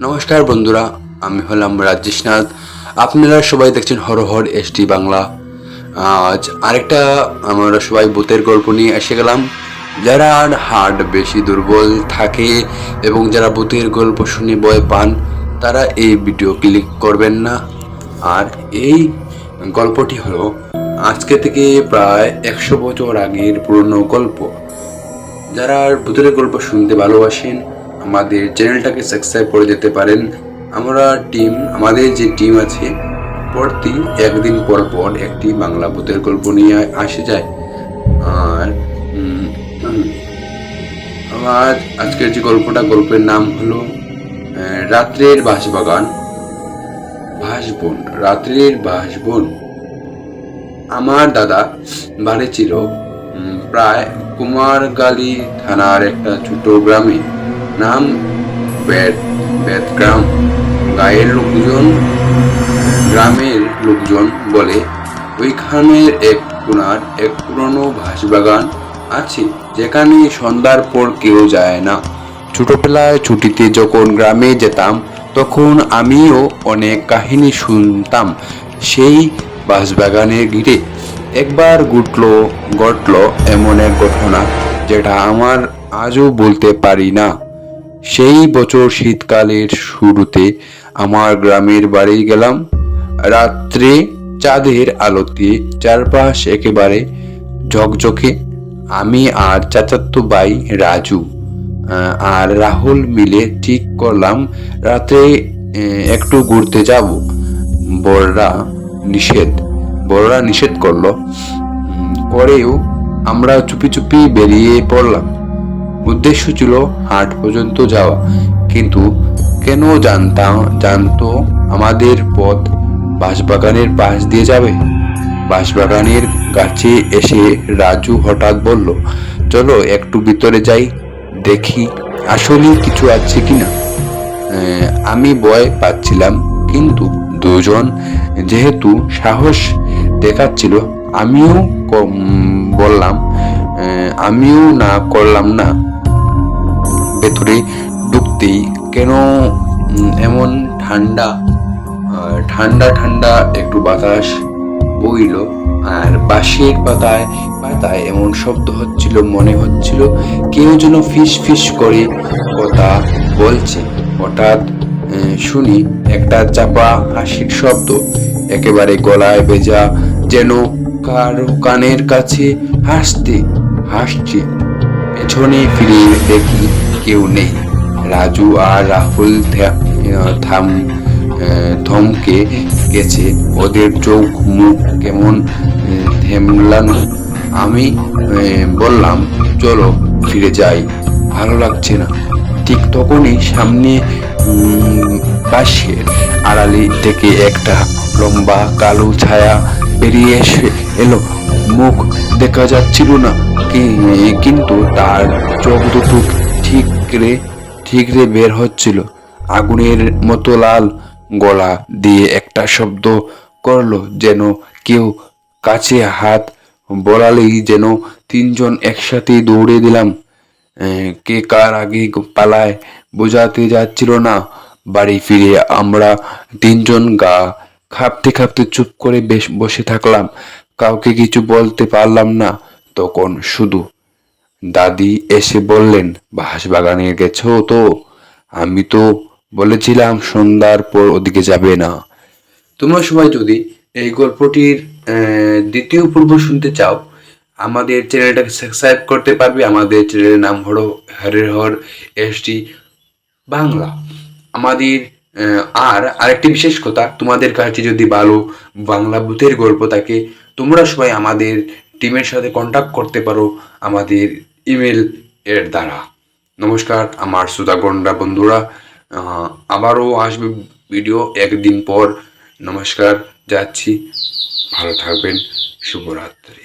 নমস্কার বন্ধুরা, আমি হলাম রাজেশ নাথ। আপনারা সবাই দেখছেন হরহর এসটি বাংলা। আজ আরেকটা আমরা সবাই ভূতের গল্প নিয়ে এসে গেলাম। যারা হার্ট বেশি দুর্বল থাকে এবং যারা ভূতের গল্প শুনে ভয় পান, তারা এই ভিডিও ক্লিক করবেন না। আর এই গল্পটি হলো আজকে থেকে প্রায় 100 বছর আগের পুরনো গল্প। যারা ভূতের গল্প শুনতে ভালোবাসেন, আমাদের চ্যানেলটাকে সাবস্ক্রাইব করে যেতে পারেন। আমাদের যে টিম আছে, প্রতি একদিন পর পর একটি বাংলা ভূতের গল্প নিয়ে আসে যায়। আর আমার আজকের যে গল্পের নাম হলো রাত্রের বাঁশবাগান। রাত্রের বাঁশবন। আমার দাদা বাড়ি ছিল প্রায় কুমারগালি থানার একটা ছোট গ্রামে। নাম বেদগ্রাম। গ্রামের লোকজন বলে ওইখানের এক কোনার এক পুরনো বাঁশবাগান আছে, যেখানে সন্ধ্যার পর কেউ যায় না। ছোটবেলায় ছুটিতে যখন গ্রামে যেতাম, তখন আমিও অনেক কাহিনী শুনতাম সেই বাঁশবাগানের ঘিরে। একবার ঘটলো এমন এক ঘটনা যেটা আমার আজও বলতে পারি না। সেই বছর শীতকালের শুরুতে আমার গ্রামের বাড়ি গেলাম। রাত্রে চাঁদের আলোতে চারপাশ একেবারে ঝকঝকে। আমি আর চাচাতো ভাই রাজু আর রাহুল মিলে ঠিক করলাম রাতে একটু ঘুরতে যাব। বড়রা নিষেধ বড়রা নিষেধ করলো। করেও আমরা চুপি চুপি বেরিয়ে পড়লাম। উদ্দেশ্য ছিল হাট পর্যন্ত যাওয়া, কিন্তু কেন জানতো আমাদের পথ বাঁশবাগানের পাশ দিয়ে যাবে। বাঁশবাগানের কাছে এসে রাজু হঠাৎ বলল, চলো একটু ভিতরে যাই, দেখি আসলে কিছু আছে কিনা। আমি ভয় পাচ্ছিলাম, কিন্তু দুজন যেহেতু সাহস দেখাচ্ছিল, বললাম আমিও না করলাম না। ভেতরে ঢুকতেই কেন এমন ঠান্ডা ঠান্ডা ঠান্ডা একটু বাতাস বইল, আর বাঁশের পাতায় পাতায় এমন শব্দ হচ্ছিল, মনে হচ্ছিল কেউ যেন ফিস ফিস করে কথা বলছে। হঠাৎ শুনি একটা চাপা হাসির শব্দ, একেবারে গলায় ভেজা, যেন কারো কানের কাছে হাসছে। পেছনে ফিরে দেখি কেউ নেই। রাজু আর রাহুল থমকে গেছে, ওদের চোখ মুখ কেমন থেমলানো। আমি বললাম, চলো ফিরে যাই, ভালো লাগছে না। ঠিক তখনই সামনে বাঁশের আড়ালি থেকে একটা লম্বা কালো ছায়া বেরিয়ে এসে এলো। মুখ দেখা যাচ্ছিল না, কিন্তু তার চোখ দুটো ঠিকরে বের হচ্ছিল আগুনের মতো লাল। গলা দিয়ে একটা শব্দ করলো, যেন কেউ কাছে হাত বলালেই যেন তিনজন একসাথে দৌড়ে দিলাম। কে কার আগে পালায় বোঝাতে যাচ্ছিল না। বাড়ি ফিরে আমরা তিনজন গা কাঁপতে কাঁপতে চুপ করে বসে থাকলাম। কাউকে কিছু বলতে পারলাম না। তখন শুধু দাদি এসে বললেন, বাঁশবাগানে গেছো তো? আমি তো বলেছিলাম সন্ধ্যার পর ওদিকে যাবে না। তোমরা সবাই যদি এই গল্পটির দ্বিতীয় পর্ব শুনতে চাও, আমাদের চ্যানেলটাকে সাবস্ক্রাইব করতে পারবে। আমাদের চ্যানেলের নাম হলো হরহর এসটি বাংলা। আমাদের আর আরেকটি বিশেষ কথা, তোমাদের কাছে যদি ভালো বাংলা ভূতের গল্প থাকে, তোমরা সবাই আমাদের টিমের সাথে কন্ট্যাক্ট করতে পারো আমাদের ইমেল এর দ্বারা। নমস্কার আমার শ্রোতাগণরা, বন্ধুরা। আবারও আসবে ভিডিও একদিন পর। নমস্কার, যাচ্ছি, ভালো থাকবেন, শুভরাত্রি।